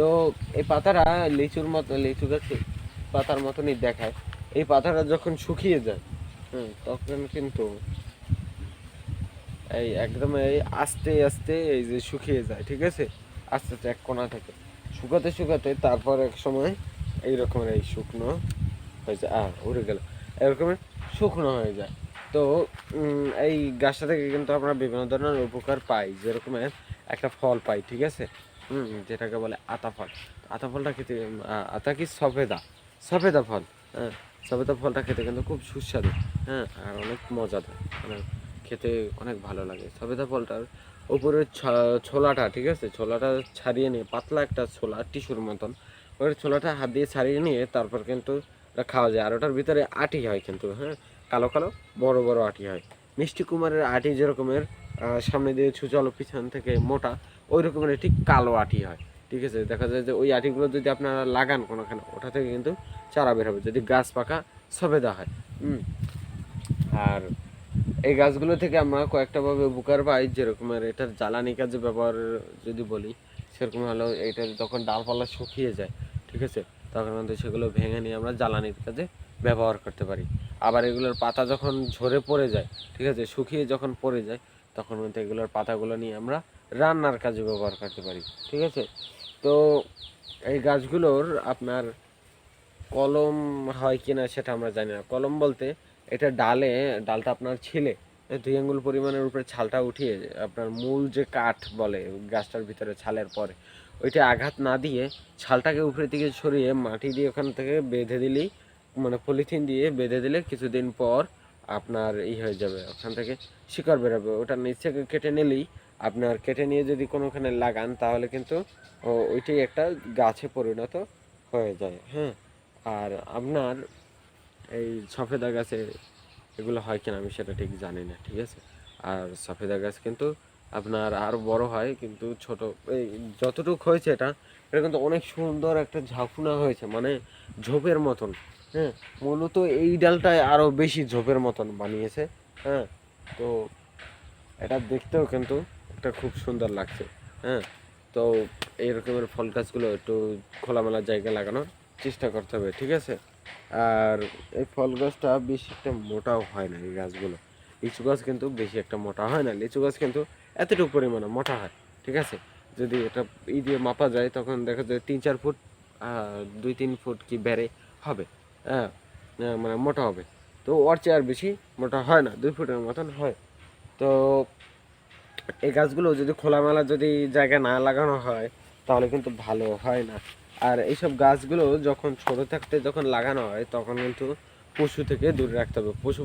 তো এই পাতাটা লিচুর মতো, লিচু গাছ পাতার মতনই দেখায়। এই পাতাটা যখন শুকিয়ে যায়, তখন কিন্তু এই একদম এই আস্তে আস্তে এই যে শুকিয়ে যায়, ঠিক আছে, আস্তে আস্তে এক কোণা থেকে শুকাতে শুকাতে তারপর এক সময় এই রকমের এই শুকনো হয়ে যায়, উড়ে গেল, এরকমের শুকনো হয়ে যায়। তো এই গাছটা থেকে কিন্তু আমরা বিভিন্ন ধরনের উপকার পাই, যেরকমের একটা ফল পাই, ঠিক আছে, যেটাকে বলে আতা ফল। আতা ফলটা খেতে আতা কি সফেদা, সফেদা ফল, হ্যাঁ, সফেদা ফলটা খেতে কিন্তু খুব সুস্বাদু, হ্যাঁ, আর অনেক মজাদার, মানে খেতে অনেক ভালো লাগে। সবেদা ফলটার উপরের ছোলাটা, ঠিক আছে, ছোলাটা ছাড়িয়ে নিয়ে, পাতলা একটা ছোলা টিস্যুর মতন, ওই ছোলাটা হাত দিয়ে ছাড়িয়ে নিয়ে তারপর কিন্তু এটা খাওয়া যায়। আর ওটার ভিতরে আটি হয় কিন্তু, হ্যাঁ, কালো কালো বড় বড় আটি হয়। মিষ্টি কুমারের আটি যেরকমের সামনে দিয়ে ছুচালো, পিছন থেকে মোটা, ওই রকমের ঠিক কালো আটি হয়, ঠিক আছে। দেখা যায় যে ওই আটিগুলো যদি আপনারা লাগান কোনোখানে, ওটা থেকে কিন্তু চারা বের হবে, যদি গাছ পাকা সবেদা হয়। আর এই গাছগুলো থেকে আমরা কয়েকটা ভাবে উপকার পাই, যেরকমের এটার জ্বালানি কাজে ব্যবহার যদি বলি, সেরকম হলো এটা যখন ডালপালা শুকিয়ে যায়, ঠিক আছে, তখন কিন্তু সেগুলো ভেঙে নিয়ে আমরা জ্বালানির কাজে ব্যবহার করতে পারি। আবার এগুলোর পাতা যখন ঝরে পড়ে যায়, ঠিক আছে, শুকিয়ে যখন পড়ে যায়, তখন কিন্তু এগুলোর পাতাগুলো নিয়ে আমরা রান্নার কাজে ব্যবহার করতে পারি, ঠিক আছে। তো এই গাছগুলোর আপনার কলম হয় কিনা সেটা আমরা জানি না। কলম বলতে এটা ডালটা আপনার ছিলে 2 আঙ্গুল পরিমাণের উপরে ছালটা উঠিয়ে আপনার মূল যে কাঠ বলে গাছটার ভিতরে ছালের পরে, ওইটা আঘাত না দিয়ে ছালটাকে উপরের দিকে সরিয়ে মাটি দিয়ে ওখান থেকে বেঁধে দিলেই, মানে পলিথিন দিয়ে বেঁধে দিলে কিছুদিন পর আপনার হয়ে যাবে, ওখান থেকে শিকড় বেরোবে। ওটা নিচ থেকে কেটে নিলেই, আপনার কেটে নিয়ে যদি কোনোখানে লাগান, তাহলে কিন্তু ওইটাই একটা গাছে পরিণত হয়ে যায়, হ্যাঁ। আর আপনার এই সফেদা গাছে এগুলো হয় কিনা আমি সেটা ঠিক জানি না, ঠিক আছে। আর সফেদা গাছ কিন্তু আপনার আরও বড় হয়, কিন্তু ছোট এই যতটুকু হয়েছে এটা, এটা কিন্তু অনেক সুন্দর একটা ঝাঁকুনা হয়েছে, মানে ঝোপের মতন, হ্যাঁ। মূলত এই ডালটায় আরও বেশি ঝোপের মতন বানিয়েছে, হ্যাঁ। তো এটা দেখতেও কিন্তু একটা খুব সুন্দর লাগছে, হ্যাঁ। তো এই রকমের ফল গাছগুলো একটু খোলামেলা জায়গায় লাগানোর চেষ্টা করতে হবে, ঠিক আছে। আর এই ফল গাছটা বেশি একটা মোটাও হয় না, এই গাছগুলো। লিচু গাছ কিন্তু বেশি একটা মোটা হয় না, লিচু গাছ কিন্তু এতটুকু পরিমাণে মোটা হয়, ঠিক আছে। যদি এটা দিয়ে মাপা যায়, তখন দেখা যায় 3-4 ফুট, 2-3 ফুট কি বেড়ে হবে, হ্যাঁ, মানে মোটা হবে। তো ওর চেয়ে আর বেশি মোটা হয় না, 2 ফুটের মতন হয়। তো এই গাছগুলো যদি খোলামেলা যদি জায়গায় না লাগানো হয়, তাহলে কিন্তু ভালো হয় না। আর এইসব গাছগুলো যখন ছোট থাকতে যখন লাগানো হয়, তখন কিন্তু পশু থেকে দূরে রাখতে হবে। পশু